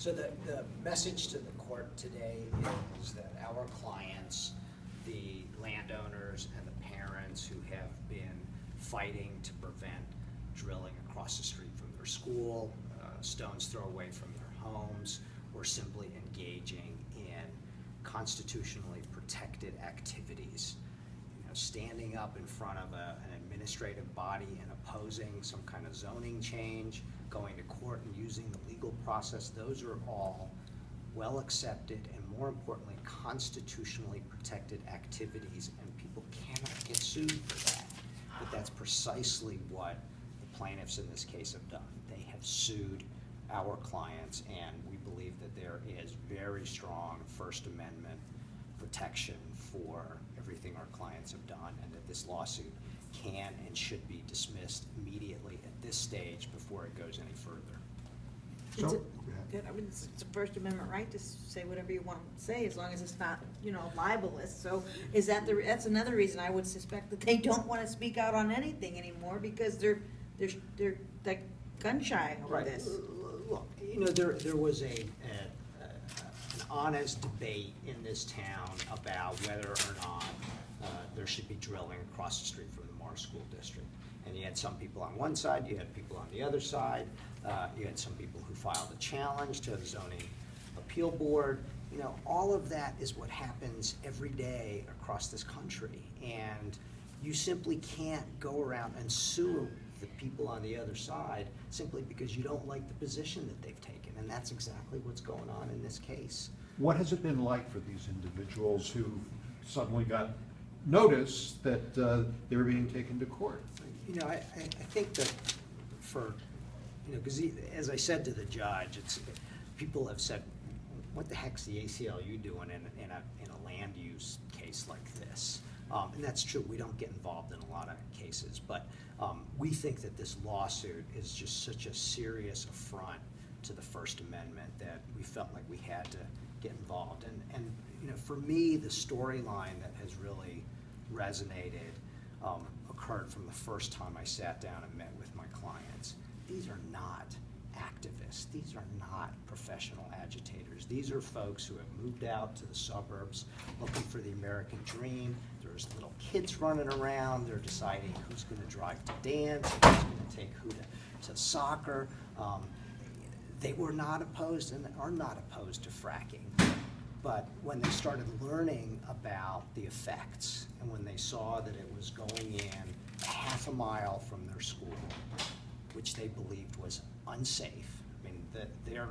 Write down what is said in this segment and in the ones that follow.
So the message to the court today is that our clients, the landowners and the parents who have been fighting to prevent drilling across the street from their school, stones thrown away from their homes, or simply engaging in constitutionally protected activities. You know, standing up in front of an administrative body and opposing some kind of zoning change, going to court and using the legal process, those are all well accepted and, more importantly, constitutionally protected activities, and people cannot get sued for that. But that's precisely what the plaintiffs in this case have done. They have sued our clients, and we believe that there is very strong First Amendment protection for everything our clients have done, and that this lawsuit can and should be dismissed immediately at this stage before it goes any further. I mean, it's a First Amendment right to say whatever you want to say, as long as it's not, you know, libelous. So is that that's another reason I would suspect that they don't want to speak out on anything anymore, because they're like gun shy over this. Look, you know, there was an honest debate in this town about whether or not there should be drilling across the street from the Mars School District. And you had some people on one side, you had people on the other side, you had some people who filed a challenge to the zoning appeal board. You know, all of that is what happens every day across this country. And you simply can't go around and sue the people on the other side simply because you don't like the position that they've taken. And that's exactly what's going on in this case. What has it been like for these individuals who suddenly got notice that they were being taken to court? You know, I think that for, you know, because as I said to the judge, people have said, what the heck's the ACLU doing in a land use case like this? And that's true, we don't get involved in a lot of cases, but we think that this lawsuit is just such a serious affront to the First Amendment that we felt like we had to get involved. And you know, for me, the storyline that has really resonated occurred from the first time I sat down and met with my clients. These are not activists. These are not professional agitators. These are folks who have moved out to the suburbs looking for the American dream. There's little kids running around. They're deciding who's going to drive to dance, who's going to take who to soccer. They were not opposed and are not opposed to fracking. But when they started learning about the effects, and when they saw that it was going in half a mile from their school, which they believed was unsafe. I mean, their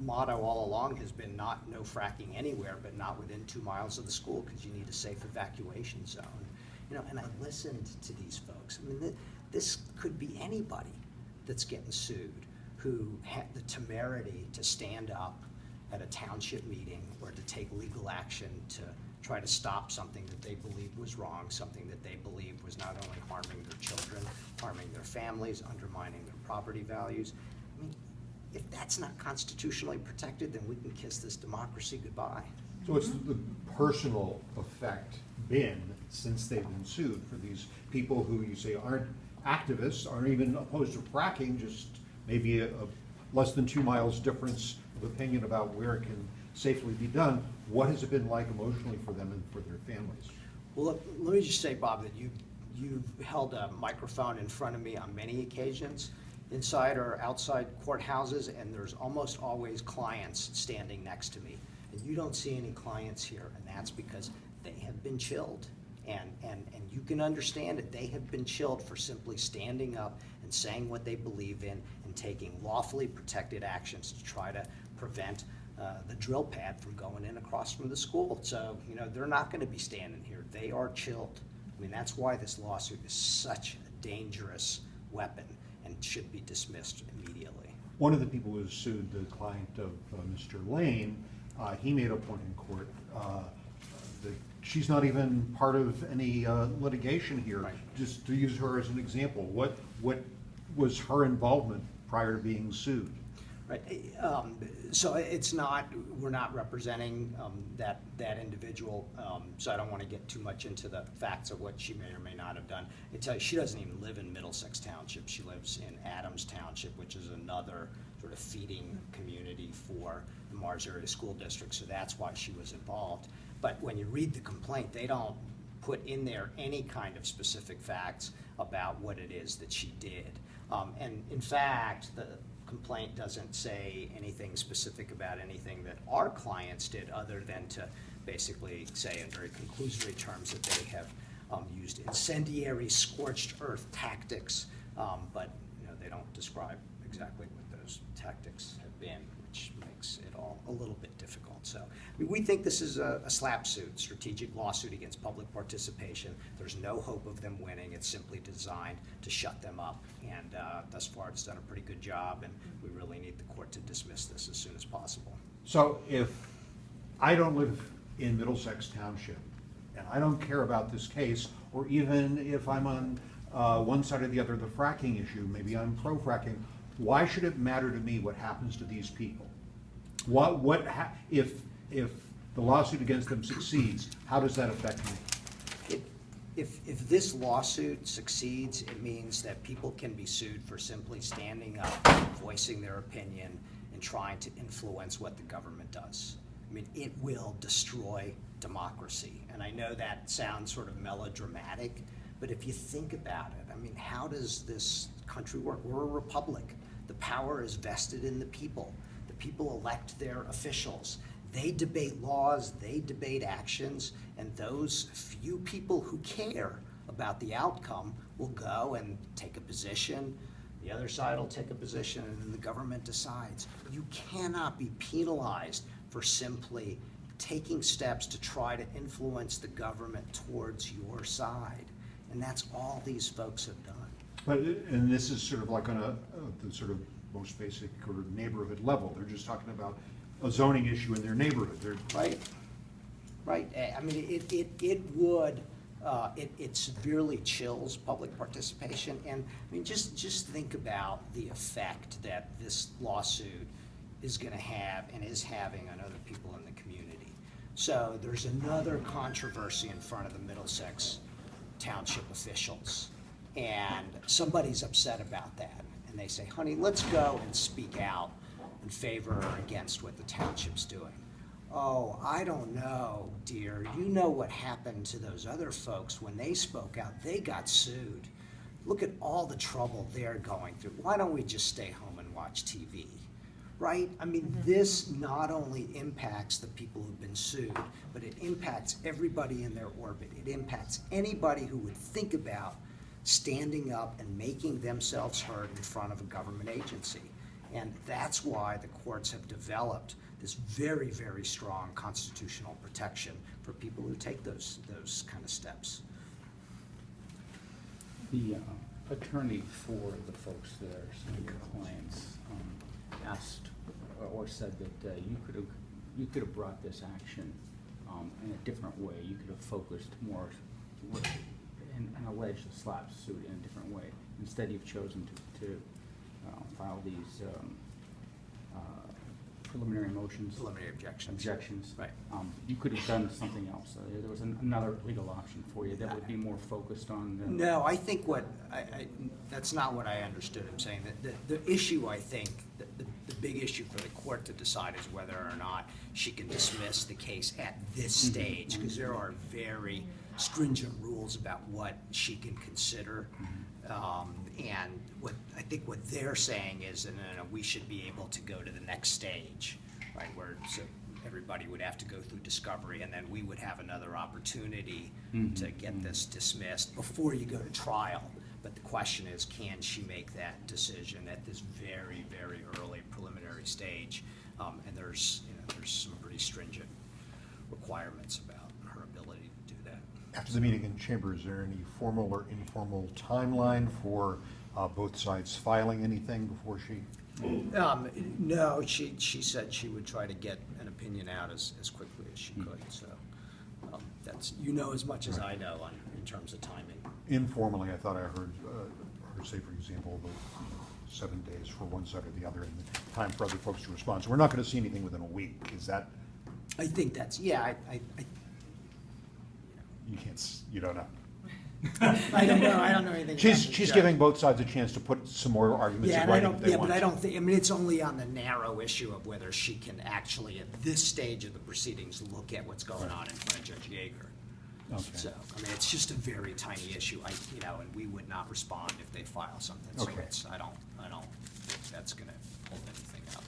motto all along has been not no fracking anywhere, but not within 2 miles of the school, because you need a safe evacuation zone. You know, and I listened to these folks. I mean, this could be anybody that's getting sued who had the temerity to stand up at a township meeting or to take legal action to try to stop something that they believed was wrong, something that they believed was not only harming their children, harming their families, undermining their property values. I mean, if that's not constitutionally protected, then we can kiss this democracy goodbye. So what's the personal effect been since they've been sued for these people who you say aren't activists, aren't even opposed to fracking, just maybe a less than 2 miles difference of opinion about where it can safely be done? What has it been like emotionally for them and for their families? Well, look, let me just say, Bob, that you've held a microphone in front of me on many occasions inside or outside courthouses, and there's almost always clients standing next to me. And you don't see any clients here, and that's because they have been chilled. And you can understand it. They have been chilled for simply standing up and saying what they believe in and taking lawfully protected actions to try to prevent the drill pad from going in across from the school. So, you know, they're not going to be standing here. They are chilled. I mean, that's why this lawsuit is such a dangerous weapon and should be dismissed immediately. One of the people who sued, the client of Mr. Lane, he made a point in court that she's not even part of any litigation here. Right. Just to use her as an example, what was her involvement prior to being sued? Right, so it's not, we're not representing that individual, so I don't want to get too much into the facts of what she may or may not have done. I tell you, she doesn't even live in Middlesex Township. She lives in Adams Township, which is another sort of feeding community for the Mars Area School District, so that's why she was involved. But when you read the complaint, they don't put in there any kind of specific facts about what it is that she did. And in fact, the complaint doesn't say anything specific about anything that our clients did, other than to basically say in very conclusory terms that they have used incendiary scorched earth tactics, but they don't describe exactly what those tactics have been, which makes it all a little bit difficult. So we think this is a SLAPP suit, strategic lawsuit against public participation. There's no hope of them winning. It's simply designed to shut them up. And thus far, it's done a pretty good job, and we really need the court to dismiss this as soon as possible. So if I don't live in Middlesex Township, and I don't care about this case, or even if I'm on one side or the other of the fracking issue, maybe I'm pro-fracking, why should it matter to me what happens to these people? If the lawsuit against them succeeds, how does that affect me? If this lawsuit succeeds, it means that people can be sued for simply standing up, voicing their opinion, and trying to influence what the government does. I mean, it will destroy democracy. And I know that sounds sort of melodramatic, but if you think about it, I mean, how does this country work? We're a republic. The power is vested in the people. The people elect their officials. They debate laws, they debate actions, and those few people who care about the outcome will go and take a position. The other side will take a position, and then the government decides. You cannot be penalized for simply taking steps to try to influence the government towards your side. And that's all these folks have done. But, and this is sort of like on the sort of most basic or neighborhood level. They're just talking about a zoning issue in their neighborhood. Right, right. I mean, it severely chills public participation. And I mean, just think about the effect that this lawsuit is going to have and is having on other people in the community. So there's another controversy in front of the Middlesex Township officials, and somebody's upset about that. And they say, honey, let's go and speak out in favor or against what the township's doing. Oh, I don't know, dear. You know what happened to those other folks when they spoke out. They got sued. Look at all the trouble they're going through. Why don't we just stay home and watch TV? Right? I mean, this not only impacts the people who've been sued, but it impacts everybody in their orbit. It impacts anybody who would think about standing up and making themselves heard in front of a government agency. And that's why the courts have developed this very, very strong constitutional protection for people who take those kind of steps. The attorney for the folks that are suing your clients asked or said that you could have brought this action in a different way. You could have focused more and alleged the SLAPP suit in a different way. Instead, you've chosen to file these preliminary motions. Preliminary objections. Objections. Right. You could have done something else. There was another legal option for you that would be more focused on the... No, I think that's not what I understood him saying. The issue, I think, the big issue for the court to decide is whether or not she can dismiss the case at this stage, because there are very stringent rules about what she can consider. And I think what they're saying is that we should be able to go to the next stage, right, where so everybody would have to go through discovery, and then we would have another opportunity to get this dismissed before you go to trial. But the question is, can she make that decision at this very, very early preliminary stage? And there's some pretty stringent requirements about her ability to do that. After the meeting in chamber, is there any formal or informal timeline for both sides filing anything before she? No, she said she would try to get an opinion out as quickly as she could. So that's as much as I know in terms of timing. Informally, I thought I heard her say, for example, the 7 days for one side or the other, and time for other folks to respond. So we're not gonna see anything within a week, is that, I think that's, yeah, you can't, you don't know? I don't know anything about the She's judge. giving both sides a chance to put some more arguments Yeah, in and I writing if don't, they yeah, want but I to. don't think, I mean, it's only on the narrow issue of whether she can actually, at this stage of the proceedings, look at what's going on in front of Judge Yeager. Okay. So, I mean, it's just a very tiny issue, and we would not respond if they file something, so Okay. I don't think that's gonna hold anything up.